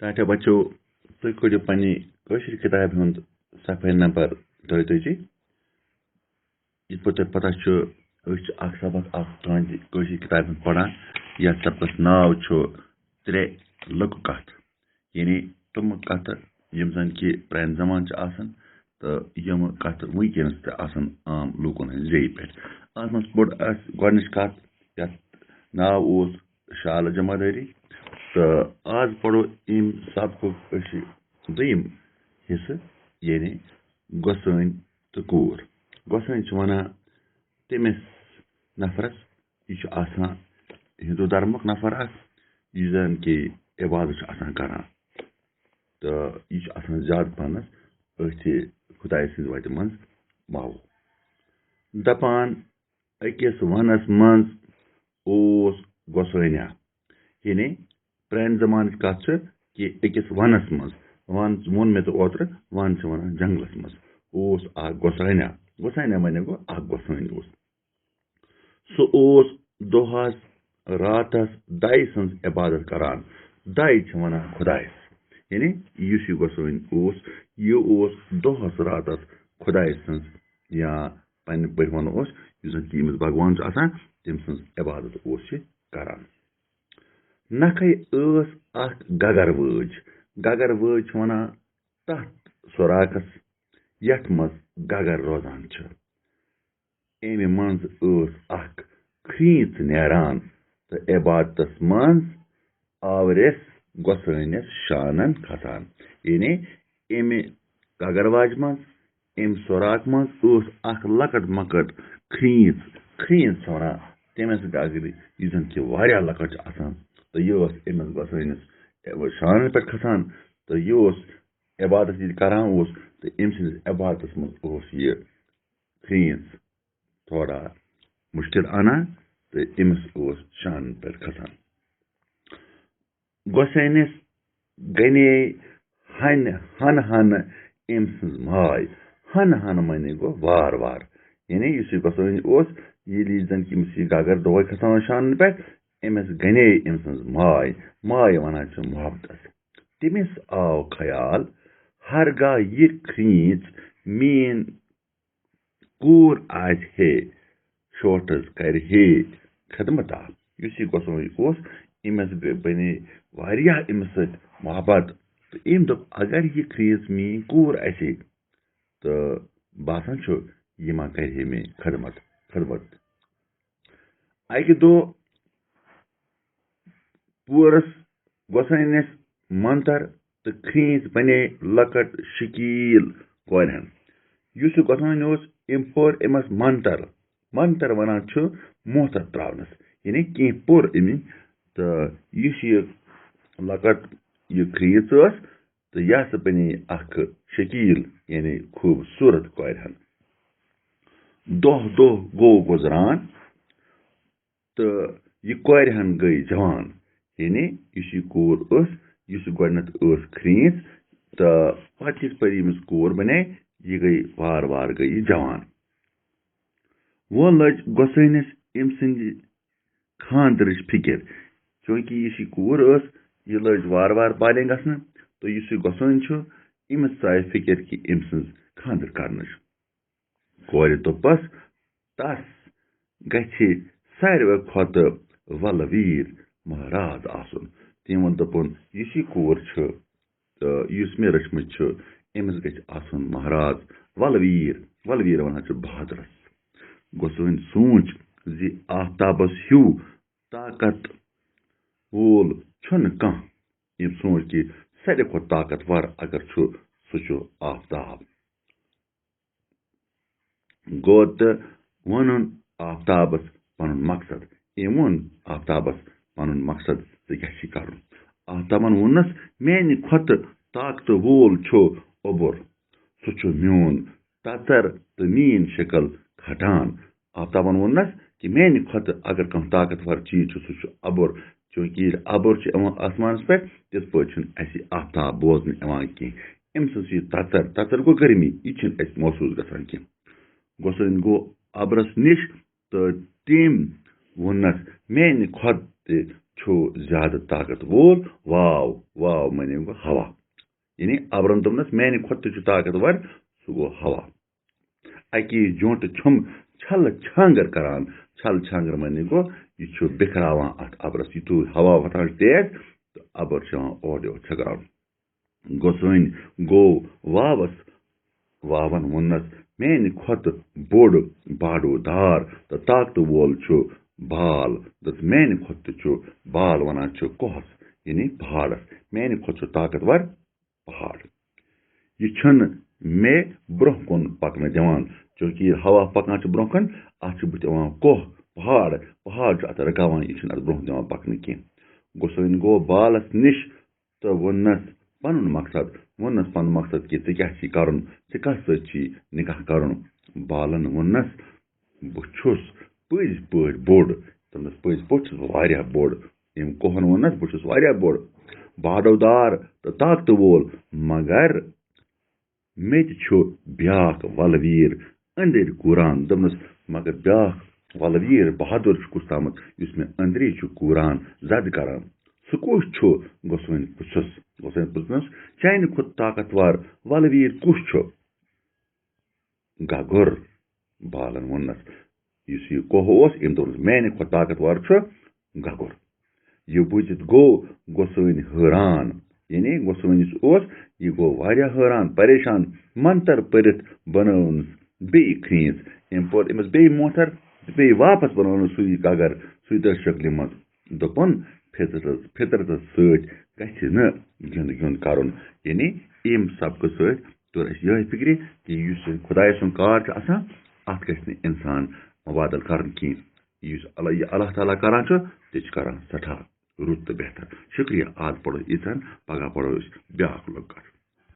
टाटा बच्चों तुम कड़ो पन्ने कशर किताब हुंद सफ़े नंबर 22 इत पे तुम पता सबक तुहद कशर किताब हुंद पढ़ान यथ सबकस नाव त्रे लुक कथ यानी तुम कथ यम जन कि प्रान जमान तो यम कथ वनकस आम लूकन हंद जे पे अत मज पड़ गच कथ यथ नाव शाल जमादारी तो आज पढ़ो इन सबक दुम हिस्से यानी गोसैन तो कूर गोसैन वन तमिस नफरस यह हिंदू धर्मुक नफर यह जन कि इबादत करान तो यह ज्यादा पहनस अथि खुदाय सद वत मज मावो दपान अकिस वनस मज गोसैना यानी प्रान जमान कथ कि अकिस वनस मज वन वोन मे तो ओत्र वन वन जंगलस मज गोसैना गोसैना माने गो गोसैन सह दोहस रातस दाई सज इबादत करान दाई वन खुदायस यानी इस गोसैन यह दोहस रातस खुदाय सज या पन्ने पे वनो कि यमिस भगवान तम सज इबादत करान नखै गगर वज वन तथ सुराखस यथ मज गगर रोजान अमि मज खींच नेरान तो इबादतस मज आवरिस गोसैनस शानन खसान यानी अमि गगरवाज मज अमि सुराख मज लकट मकट खींच वन तमिस गगर यह जन कि वारिया लकट तो यह अमिस गोसैनस शानन पे खसान तो यह इबादत करान तो अम सद इबादतस मज यह खींच थोड़ा मुश्किल आना तो अमिस शानन पे खसान गोसैनस गने हन हन अम सज माय हन माने गो वार वार यानी इस गोसैन ये जन कि गगर दोह खसान शानन पे अमिस गने अम सज माय वन मोहब्बत तमिस आव ख्याल हरगा यह खींच मीन कूर आज हे शोटस कर हे खदमत इस गोसैन अमिस बने वारिया अमिस सत मोहब्बत तो अम दोप अगर यह खींच मीन कूर आसे तो बासान यह मा कर मे खदमत अकि दो पूरस गोसैनस मंतर तो खींच बने लकट शकील कोरन इस गोसैन अम पोर अमस मंतर वन मोहतर त्रावनस यानी कह पोर अमि तो इस लकट यह खींच तो यह बने शकील यानी खूबसूरत कोरन दोह गो गुजरान तो यह कोरहन गई जवान यानी इस कूर इस गत खींच तो पत यमिस कूर बने यह गई वार वार गई जवान वो लज गोसैनस अम सद खानदर फिक्र चूंकि इस कूर यह लज वार वार बाले गसन तो इस गोसैन अमिस आय फिक्र कि अम सज खानदर कर कोर दोपस तस गछि सारवे खत वलवीर महाराज आसन तम वोन दोपन इस कूर तो इस मे रचमत अमिस गछ आसन महाराज वलवीर वन बहादुरस गोसैन सोच जि आफ्ताबस ह्यू ताकत वोल छुन कह यम सोच कि सारे खत ताकतवर अगर सह आफ्ताब गो तो वन आफ्ताबस पन मकसद अम वोन आफ्ताबस पन मकसद क्या कर आफ्ताबन वोनस मेन खत ताकत वोल ओबुर सह मोन ततर तो मीन शक्ल खटान आफ्ताबन वोनस कि मेन खत अगर कह ताकतवर चीज सह अबुर चूंकि अबुर आसमान पे तिथ पे आफ्ताब बोजन कह अम सज ततर गो गर्मी यह महसूस गसान कह गोसैन गो अबरस निश तो तम वोनस मेन खत छो ज्यादा ताकत वोल वाव वाव माने गो हवा यानी अबरन दोपनस मैंने खुद तो ताकतवर सह गो हवा अकी जोंट छुम छल छांगर करान छल छांगर माने गो यह बिखरावान अत अबरस यूतू हवा वथान तेज तो अबर ओर यो छगरान गो सन गो वावस वावन वनस मैंने खुद बोड़ बाड़ो धार तो ताकत वोल बाल दस मैंने खुद बाल वनान कोहस यानी पहाड़स मैंने खुद ताकतवर पहाड़ यह मे ब्रोह कुन पकन दिवान चूंकि हवा पकान ब्रोह कन अत दिवान कोह पहाड़ पहाड़ अत रकावान यह ब्रोह दिवान पकन कह गो सन गो बालस निश तो वनस पन मकसद वनस पन मकसद कि क्या करन कत सी निकाह करन बालन वनस बहुस पज पे बोड़ तमस पज पे वारिया बोड़ यम कोहन वनस बहुस वारिया बोड़ बाड़ोदार तो ताकत वोल मगर मे ब्याख वलवीर अंदर कूरान दमस मगर ब्याख वलवीर बहादुर कुस तामत मे अंदरी कूरान जद करान सह कुस गो सन पुछस गो सन पुछनस चाइन खुद ताकतवर वलवीर कुस गगुर बालन वनस इस यह कोह यम दोपनस मैंने खुद ताकतवर गगुर यह बुझित गो सन हैरान यानी गो सन यह गो वारिया हैरान परेशान मंतर परित बनवनस बे खींच यम पोर अमस बे मोटर बे वापस बनवनस सु गगर सु तथ शक्ल मज दोपन फितरत सत गन गिंद गिंद करन यानी अम सबक सत तोर अस यह फिक्र कि खुदाय सुन कार अत गि इंसान मुबादल कर अल्लाह ताला करान तह करान सठा रुत तो बेहतर शुक्रिया आज पढ़ो इथन पगह पढ़ो ब्याक लुक